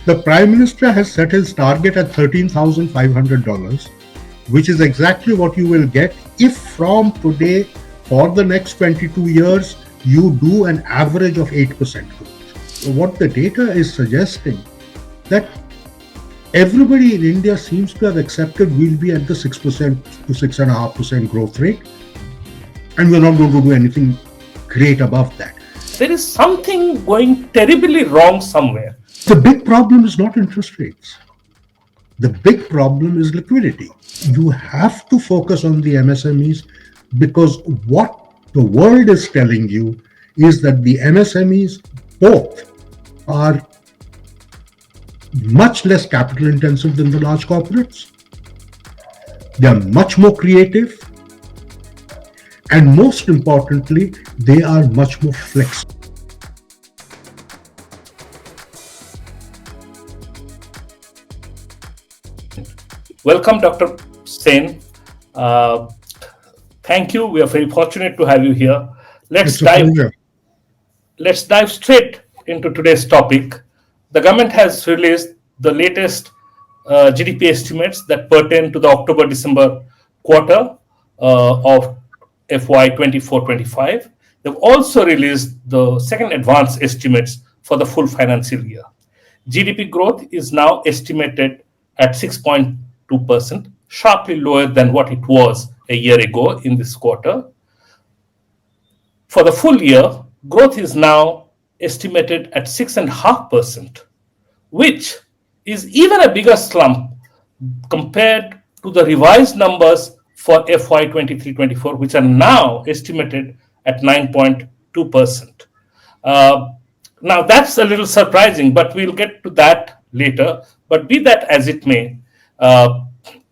The Prime Minister has set his target at $13,500, which is exactly what you will get if from today for the next 22 years you do an average of 8% growth. So what the data is suggesting that everybody in India seems to have accepted we'll be at the 6% to 6.5% growth rate, and we're not going to do anything great above that. There is something going terribly wrong somewhere. The big problem is not interest rates. The big problem is liquidity. You have to focus on the MSMEs, because what the world is telling you is that the MSMEs both are much less capital intensive than the large corporates. They are much more creative. And most importantly, they are much more flexible. Welcome, Dr. Sen. Thank you. We are very fortunate to have you here. Let's dive straight into today's topic. The government has released the latest GDP estimates that pertain to the October-December quarter of FY24-25. They've also released the second advance estimates for the full financial year. GDP growth is now estimated at 6.2%, sharply lower than what it was a year ago in this quarter. For the full year, growth is now estimated at 6.5%, which is even a bigger slump compared to the revised numbers for FY23-24, which are now estimated at 9.2%. Now, that's a little surprising, but we'll get to that later. But be that as it may,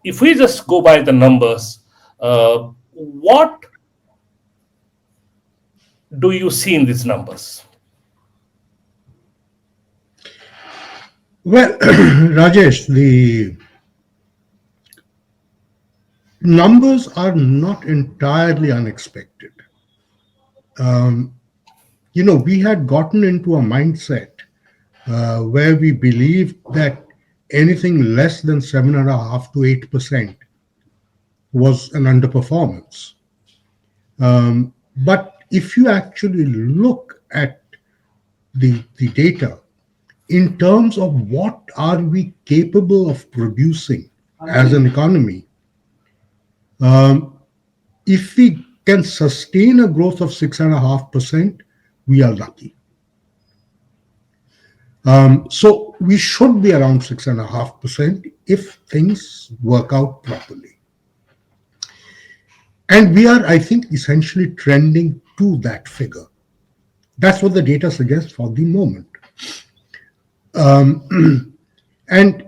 if we just go by the numbers, what do you see in these numbers? Well, Rajesh, the numbers are not entirely unexpected. We had gotten into a mindset where we believed that anything less than 7.5% to 8% was an underperformance. But if you actually look at the data in terms of what are we capable of producing as an economy, if we can sustain a growth of 6.5%, we are lucky. So we should be around 6.5% if things work out properly. And we are, I think, essentially trending to that figure. That's what the data suggests for the moment. And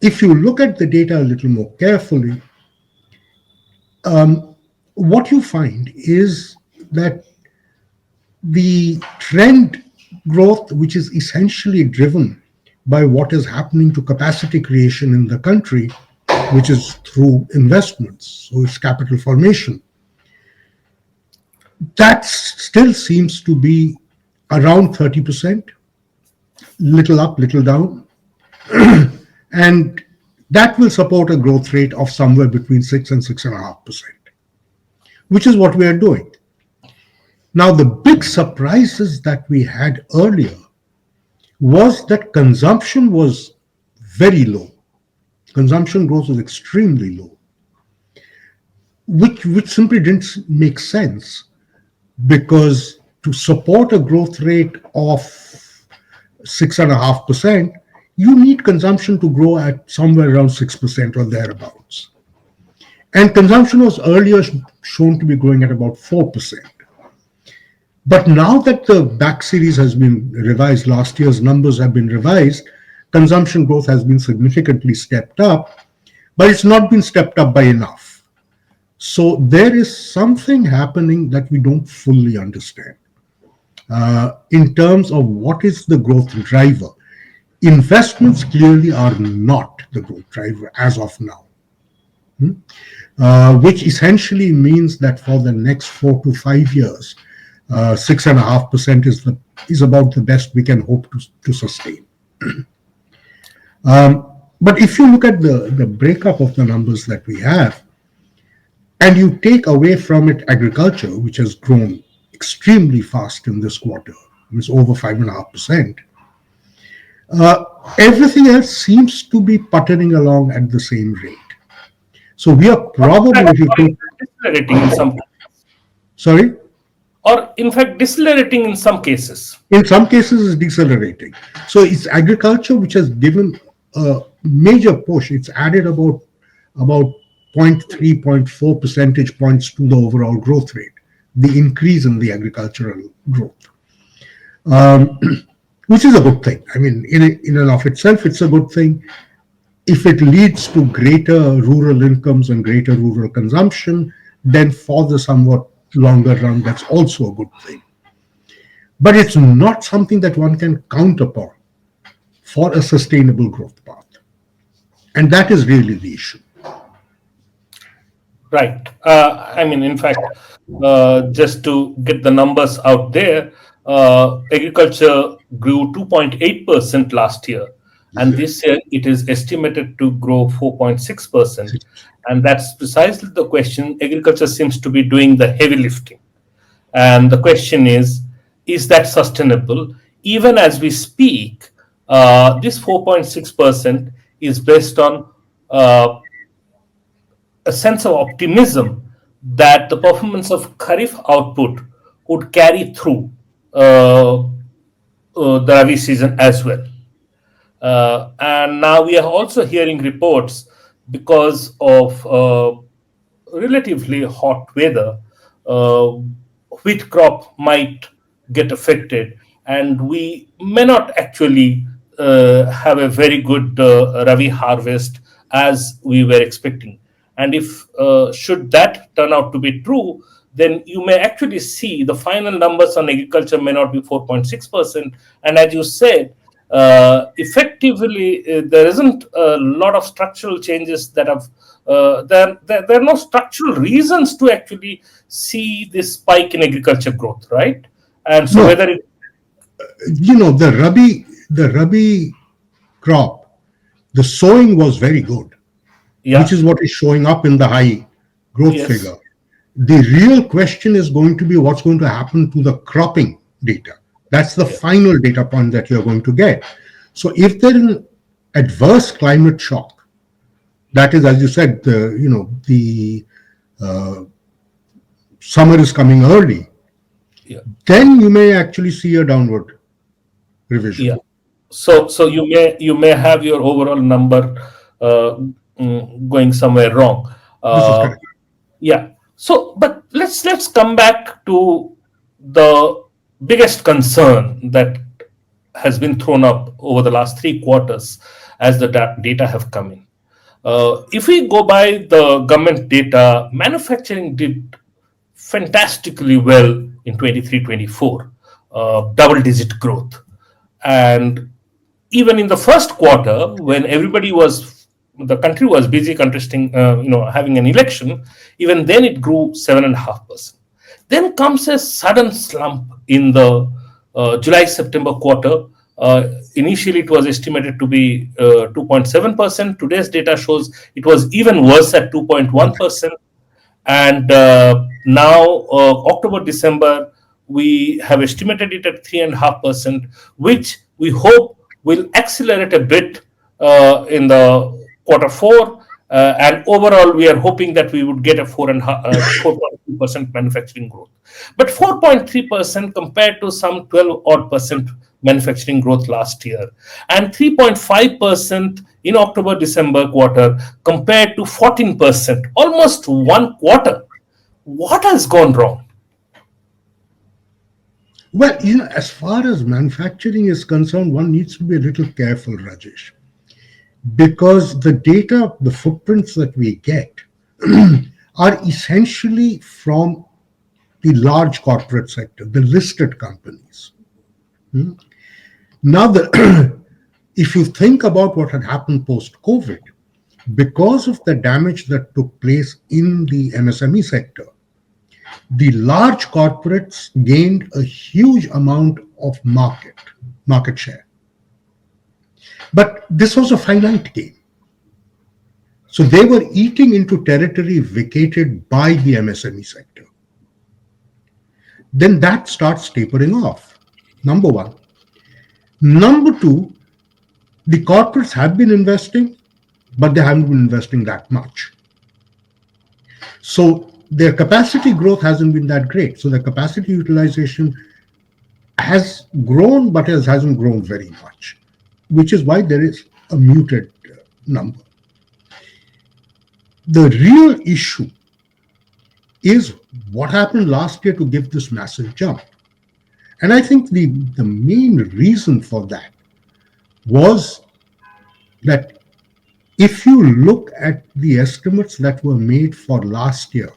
if you look at the data a little more carefully, what you find is that the trend growth, which is essentially driven by what is happening to capacity creation in the country, which is through investments, so it's capital formation, that still seems to be around 30%, little up, little down, and that will support a growth rate of somewhere between 6 and 6.5%, which is what we are doing. Now, the big surprises that we had earlier was that consumption was very low. Consumption growth was extremely low, which simply didn't make sense, because to support a growth rate of 6.5%, you need consumption to grow at somewhere around 6% or thereabouts. And consumption was earlier shown to be growing at about 4%. But now that the back series has been revised, last year's numbers have been revised, consumption growth has been significantly stepped up, but it's not been stepped up by enough. So there is something happening that we don't fully understand in terms of what is the growth driver. Investments clearly are not the growth driver as of now, which essentially means that for the next 4 to 5 years, 6.5% is about the best we can hope to sustain. But if you look at the breakup of the numbers that we have, and you take away from it agriculture, which has grown extremely fast in this quarter, it's over 5.5%, everything else seems to be puttering along at the same rate. So we are probably, if you think, decelerating in some, sorry, or in fact decelerating in some cases. in some cases it's decelerating. So it's agriculture which has given a major push. It's added about 0.3, 0.4 percentage points to the overall growth rate, the increase in the agricultural growth, which is a good thing. I mean, in and of itself, it's a good thing. If it leads to greater rural incomes and greater rural consumption, then for the somewhat longer run, that's also a good thing. But it's not something that one can count upon for a sustainable growth path. And that is really the issue. Right. I mean, in fact, just to get the numbers out there, agriculture grew 2.8% last year. And this year it is estimated to grow 4.6%. And that's precisely the question. Agriculture seems to be doing the heavy lifting. And the question is that sustainable? Even as we speak, this 4.6% is based on a sense of optimism that the performance of Kharif output would carry through the Rabi season as well. And now we are also hearing reports because of relatively hot weather, wheat crop might get affected, and we may not actually have a very good Rabi harvest as we were expecting. And if should that turn out to be true, then you may actually see the final numbers on agriculture may not be 4.6%. And as you said, effectively, there isn't a lot of structural changes that have, there are no structural reasons to actually see this spike in agriculture growth, right? And so whether it... the Rabi crop, the sowing was very good, which is what is showing up in the high growth figure. The real question is going to be what's going to happen to the cropping data. That's the final data point that you're going to get. So if there is an adverse climate shock, that is, as you said, the summer is coming early, then you may actually see a downward revision. Yeah. So you may have your overall number going somewhere wrong. This is correct. Yeah. So, but let's come back to the biggest concern that has been thrown up over the last 3 quarters as the data have come in. If we go by the government data, manufacturing did fantastically well in 23-24, double-digit growth. And even in the first quarter, when the country was busy contesting, having an election, even then it grew 7.5%. Then comes a sudden slump in the July-September quarter. Initially, it was estimated to be 2.7%. Today's data shows it was even worse at 2.1%. And now, October, December, we have estimated it at 3.5%, which we hope will accelerate a bit in the quarter 4. And overall, we are hoping that we would get a 4.2% manufacturing growth. But 4.3% compared to some 12% manufacturing growth last year, and 3.5% in October-December quarter compared to 14%, almost 1 quarter. What has gone wrong? Well, as far as manufacturing is concerned, one needs to be a little careful, Rajesh, because the data, the footprints that we get are essentially from the large corporate sector, the listed companies. Now, if you think about what had happened post-COVID, because of the damage that took place in the MSME sector, the large corporates gained a huge amount of market share. But this was a finite game. So they were eating into territory vacated by the MSME sector. Then that starts tapering off, number one. Number two, the corporates have been investing, but they haven't been investing that much. So their capacity growth hasn't been that great. So their capacity utilization has grown, but hasn't grown very much, which is why there is a muted number. The real issue is what happened last year to give this massive jump. And I think the main reason for that was that if you look at the estimates that were made for last year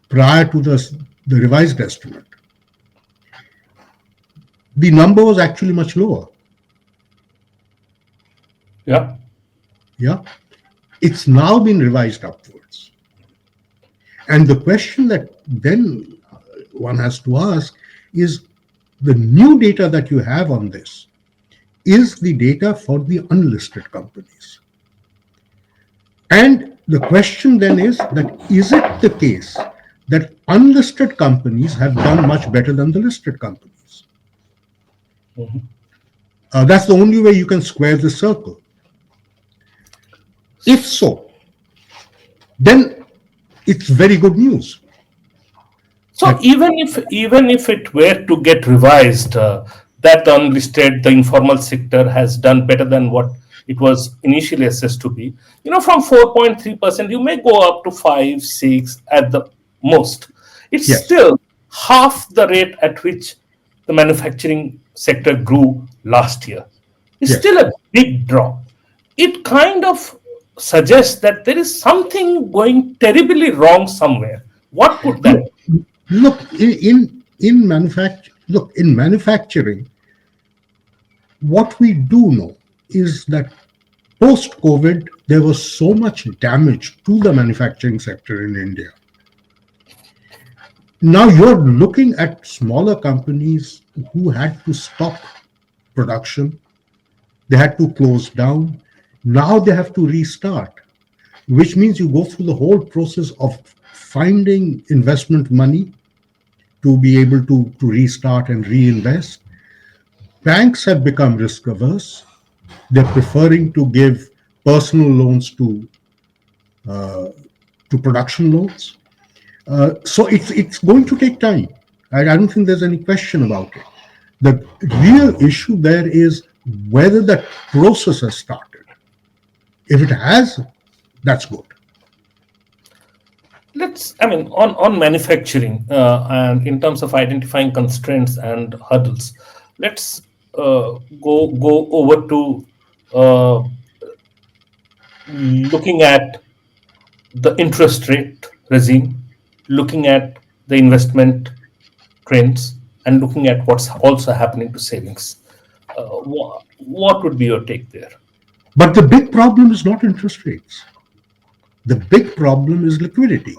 prior to the revised estimate, the number was actually much lower. Yeah. Yeah. It's now been revised upwards. And the question that then one has to ask is the new data that you have on this is the data for the unlisted companies. And the question then is it the case that unlisted companies have done much better than the listed companies? That's the only way you can square the circle. If so, then it's very good news. So even if it were to get revised, that the unlisted, the informal sector has done better than what it was initially assessed to be. From 4.3%, you may go up to 5, 6 at the most. It's Yes. still half the rate at which the manufacturing sector grew last year. It's Yes. still a big drop. It kind of suggests that there is something going terribly wrong somewhere. What could that be? Look, in manufacturing, what we do know is that post-COVID, there was so much damage to the manufacturing sector in India. Now you're looking at smaller companies who had to stop production. They had to close down. Now they have to restart, which means you go through the whole process of finding investment money to be able to restart and reinvest. Banks have become risk averse. They're preferring to give personal loans to production loans. So it's going to take time. I don't think there's any question about it. The real issue there is whether that process has started. If it has, that's good. On manufacturing and in terms of identifying constraints and hurdles, let's go over to looking at the interest rate regime, looking at the investment trends, and looking at what's also happening to savings. What would be your take there? But the big problem is not interest rates. The big problem is liquidity.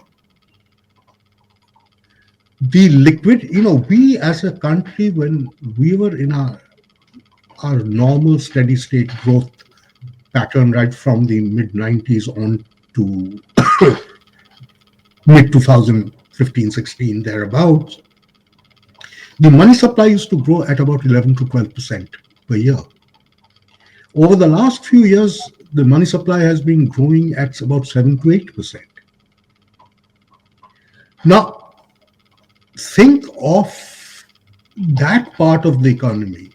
We as a country, when we were in our normal steady state growth pattern right from the mid-90s on to mid-2015-16, thereabouts, the money supply used to grow at about 11 to 12% per year. Over the last few years, the money supply has been growing at about 7 to 8%. Now, think of that part of the economy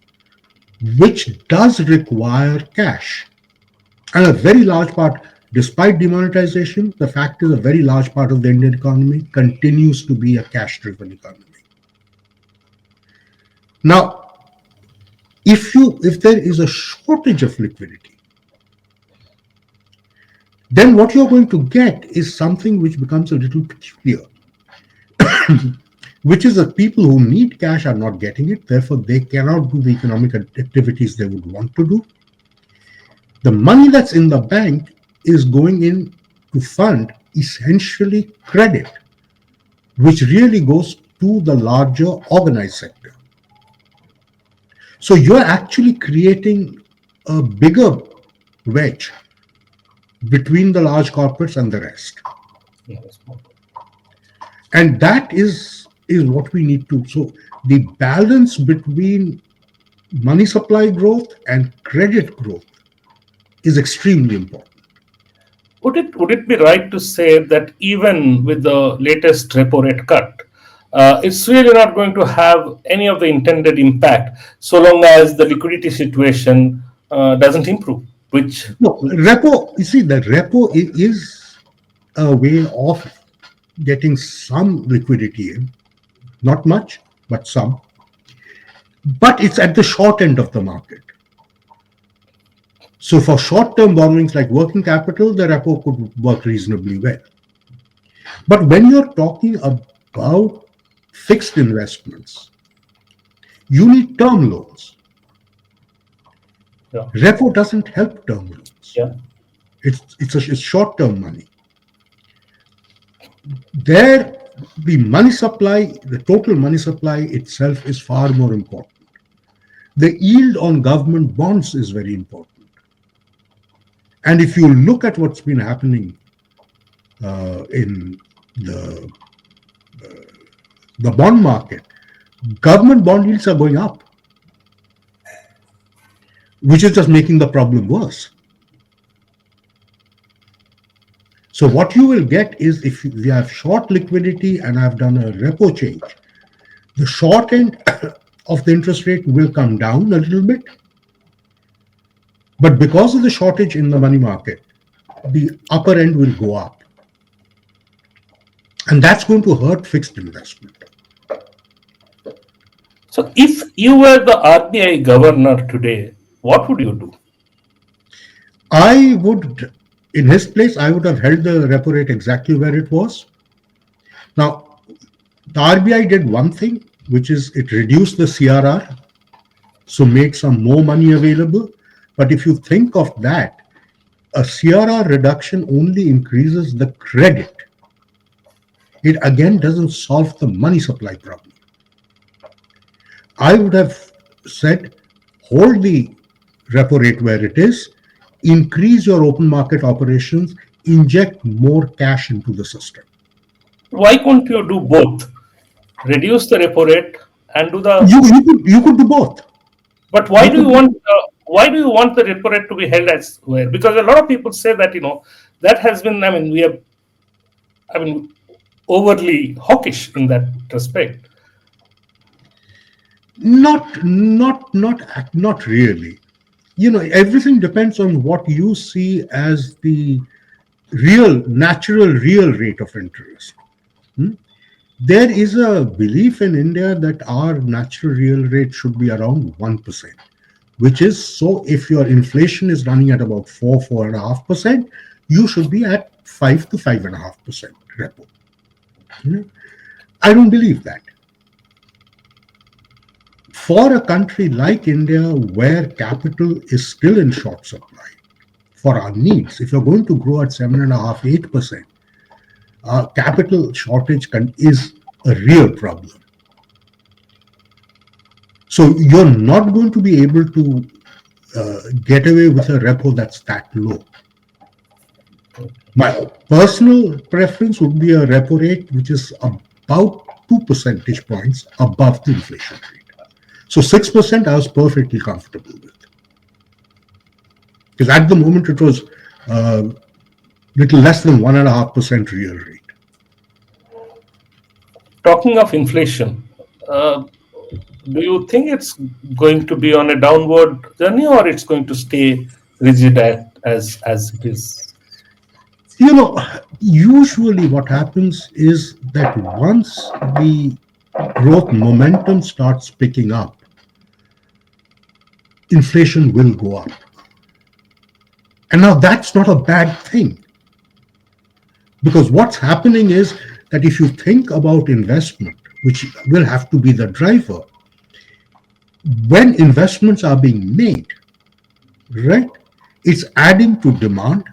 which does require cash. And a very large part, despite demonetization, the fact is a very large part of the Indian economy continues to be a cash-driven economy. Now, if there is a shortage of liquidity, then what you're going to get is something which becomes a little peculiar, which is that people who need cash are not getting it, therefore they cannot do the economic activities they would want to do. The money that's in the bank is going in to fund essentially credit, which really goes to the larger organized sector. So you're actually creating a bigger wedge between the large corporates and the rest. Yes. And that is what we need to. So the balance between money supply growth and credit growth is extremely important. Would it be right to say that even with the latest repo rate cut, it's really not going to have any of the intended impact so long as the liquidity situation doesn't improve? Which No, repo, you see, the repo is a way of getting some liquidity in, not much, but some. But it's at the short end of the market. So for short-term borrowings like working capital, the repo could work reasonably well. But when you're talking about fixed investments, you need term loans. yeah, Repo doesn't help term loans. yeah. It's short-term money. There, the total money supply itself is far more important. The yield on government bonds is very important. And if you look at what's been happening in the bond market, government bond yields are going up, which is just making the problem worse. So what you will get is, if we have short liquidity and I've done a repo change, the short end of the interest rate will come down a little bit. But because of the shortage in the money market, the upper end will go up. And that's going to hurt fixed investment. So if you were the RBI governor today, what would you do? I would, in his place, I would have held the repo rate exactly where it was. Now, the RBI did one thing, which is it reduced the CRR, so made some more money available. But if you think of that, a CRR reduction only increases the credit. It again doesn't solve the money supply problem. I would have said, hold the repo rate where it is, increase your open market operations, inject more cash into the system. Why couldn't you do both? Reduce the repo rate and do the. You could do both. But why do you want the repo rate to be held as where? Because a lot of people say that that has been. I mean, overly hawkish in that respect. Not really. Everything depends on what you see as the natural real rate of interest. There is a belief in India that our natural real rate should be around 1%, which is, so if your inflation is running at about 4.5%, you should be at 5 to 5.5% repo. I don't believe that. For a country like India, where capital is still in short supply, for our needs, if you're going to grow at 7.5%, 8%, capital shortage is a real problem. So you're not going to be able to get away with a repo that's that low. My personal preference would be a repo rate which is about 2 percentage points above the inflation rate. So 6% I was perfectly comfortable with. Because at the moment it was little less than 1.5% real rate. Talking of inflation, do you think it's going to be on a downward journey, or it's going to stay rigid as it is? Usually what happens is that once the growth momentum starts picking up, inflation will go up. And now that's not a bad thing. Because what's happening is that if you think about investment, which will have to be the driver, when investments are being made, right, it's adding to demand,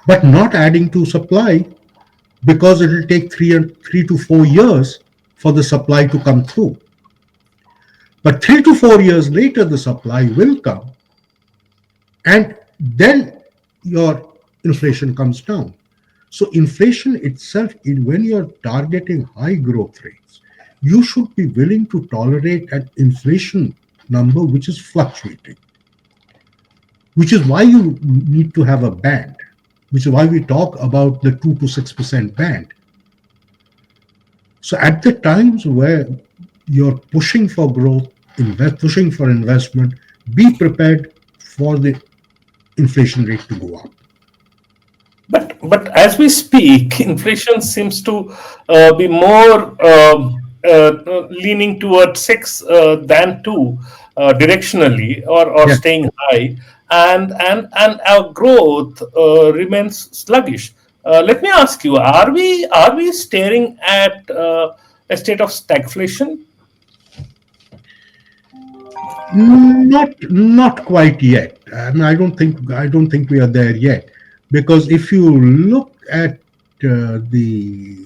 but not adding to supply, because it will take 3 to 4 years for the supply to come through. But 3 to 4 years later, the supply will come. and then your inflation comes down. So inflation itself, when you're targeting high growth rates, you should be willing to tolerate an inflation number which is fluctuating, which is why you need to have a band, which is why we talk about the 2 to 6% band. So at the times where you're pushing for growth, pushing for investment, be prepared for the inflation rate to go up. But as we speak, inflation seems to be more leaning towards 6 than 2 directionally, or Yes. staying high, and our growth remains sluggish. Let me ask you: Are we staring at a state of stagflation? Not quite yet. And I don't think we are there yet, because if you look at the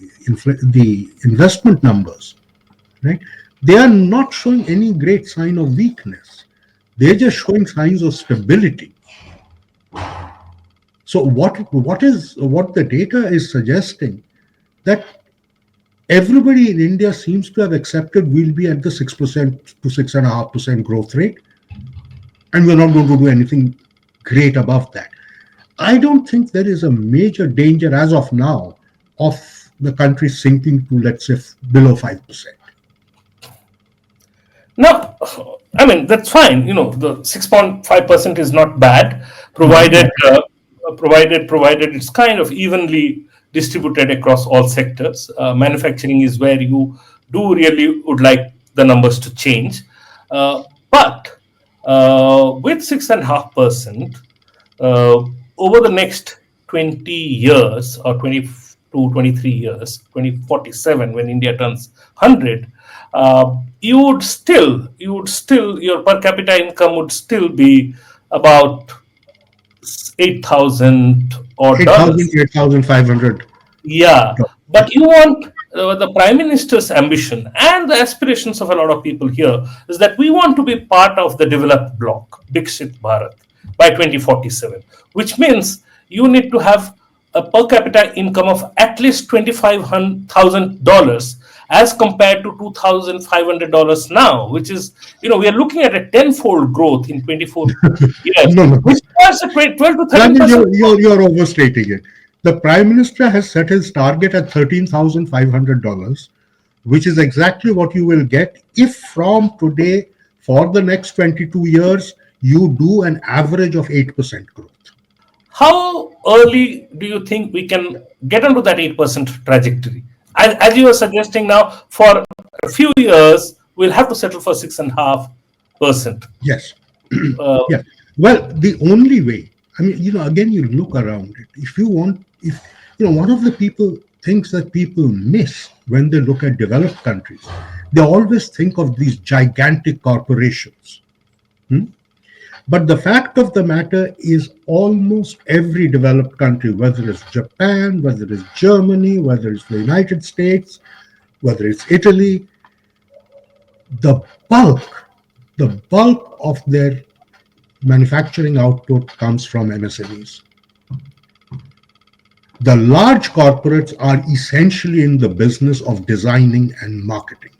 investment numbers, right, they are not showing any great sign of weakness. They're just showing signs of stability. So what the data is suggesting, that everybody in India seems to have accepted we'll be at the 6% to 6.5% growth rate, and we're not going to do anything great above that. I don't think there is a major danger as of now of the country sinking to, let's say, below 5%. No, I mean that's fine. The 6.5% is not bad, Mhm. provided it's kind of evenly distributed across all sectors. Manufacturing is where you do really would like the numbers to change, but with 6.5%, over the next 20 years, or 22, 23 years, 2047, when India turns 100, your per capita income would still be about 8,000 odd 8,000, dollars. 8,500. Yeah, but you want the Prime Minister's ambition and the aspirations of a lot of people here is that we want to be part of the developed bloc, Dixit Bharat, by 2047, which means you need to have a per capita income of at least $25,000 as compared to $2,500 now, which is, we are looking at a tenfold growth in 24 years, No, no. which was a 12 to Rajesh, 13%. you're overstating it. The Prime Minister has set his target at $13,500, which is exactly what you will get if from today for the next 22 years you do an average of 8% growth. How early do you think we can get onto that 8% trajectory? As you were suggesting now, for a few years, we'll have to settle for 6.5%. Yes. Uh, Yeah. Well, the only way, I mean, again, you look around it. One of the things that people miss when they look at developed countries, they always think of these gigantic corporations. Hmm? But the fact of the matter is, almost every developed country, whether it's Japan, whether it's Germany, whether it's the United States, whether it's Italy, the bulk, the bulk of their manufacturing output comes from MSMEs. The large corporates are essentially in the business of designing and marketing.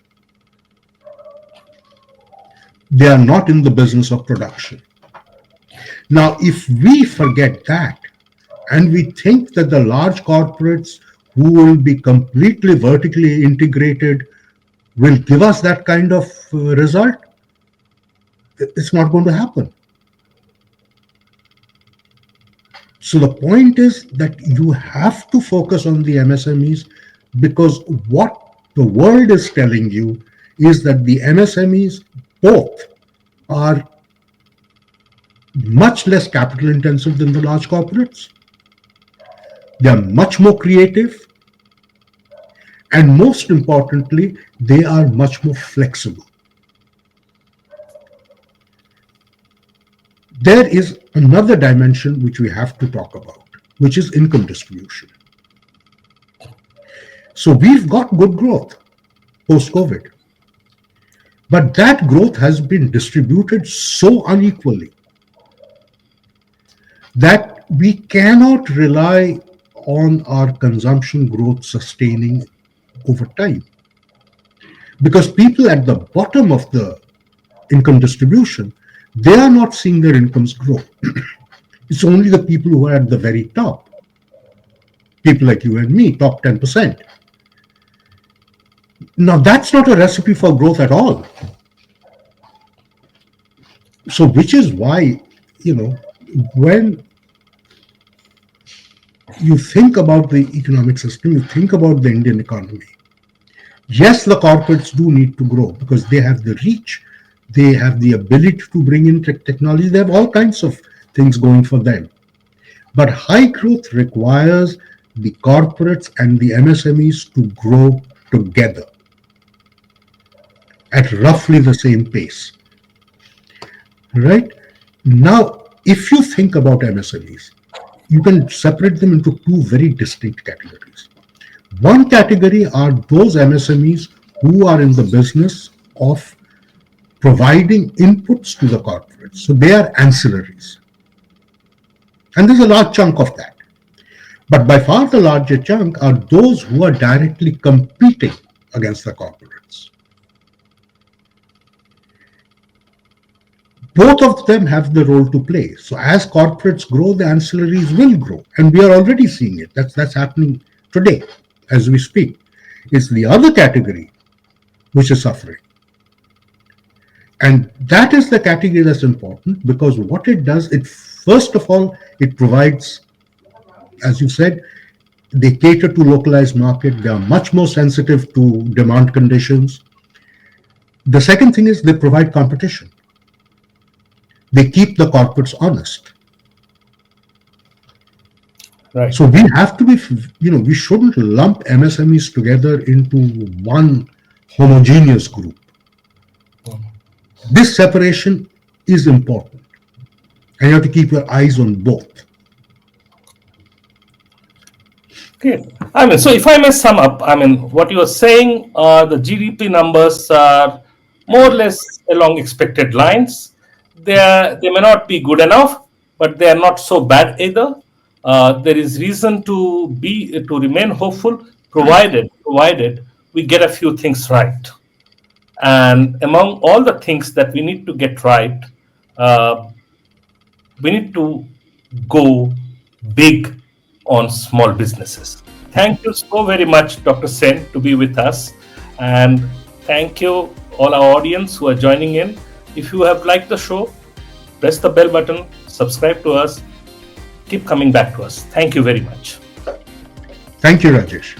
They are not in the business of production. Now, if we forget that and we think that the large corporates who will be completely vertically integrated will give us that kind of result, it's not going to happen. So the point is that you have to focus on the MSMEs, because what the world is telling you is that the MSMEs both are much less capital intensive than the large corporates. They are much more creative. And most importantly, they are much more flexible. There is another dimension which we have to talk about, which is income distribution. So we've got good growth post-COVID, but that growth has been distributed so unequally that we cannot rely on our consumption growth sustaining over time. Because people at the bottom of the income distribution, they are not seeing their incomes grow. It's only the people who are at the very top, people like you and me, top 10%. Now, that's not a recipe for growth at all. So, which is why, when you think about the economic system, you think about the Indian economy. Yes, the corporates do need to grow because they have the reach, they have the ability to bring in technology, they have all kinds of things going for them. But high growth requires the corporates and the MSMEs to grow together at roughly the same pace. Right? Now, if you think about MSMEs, you can separate them into two very distinct categories. One category are those MSMEs who are in the business of providing inputs to the corporates. So they are ancillaries. And there's a large chunk of that. But by far the larger chunk are those who are directly competing against the corporates. Both of them have the role to play. So as corporates grow, the ancillaries will grow. And we are already seeing it. That's happening today as we speak. It's the other category which is suffering. And that is the category that's important because what it does, it first of all, it provides, as you said, they cater to localized market. They are much more sensitive to demand conditions. The second thing is they provide competition. They keep the corporates honest. Right. So we have to be, we shouldn't lump MSMEs together into one homogeneous group. This separation is important. And you have to keep your eyes on both. Okay. So if I may sum up, what you are saying, the GDP numbers are more or less along expected lines. They may not be good enough, but they are not so bad either. There is reason to remain hopeful, provided we get a few things right. And among all the things that we need to get right, we need to go big on small businesses. Thank you so very much, Dr. Sen, to be with us. And thank you, all our audience who are joining in. If you have liked the show, press the bell button, subscribe to us, keep coming back to us. Thank you very much. Thank you, Rajesh.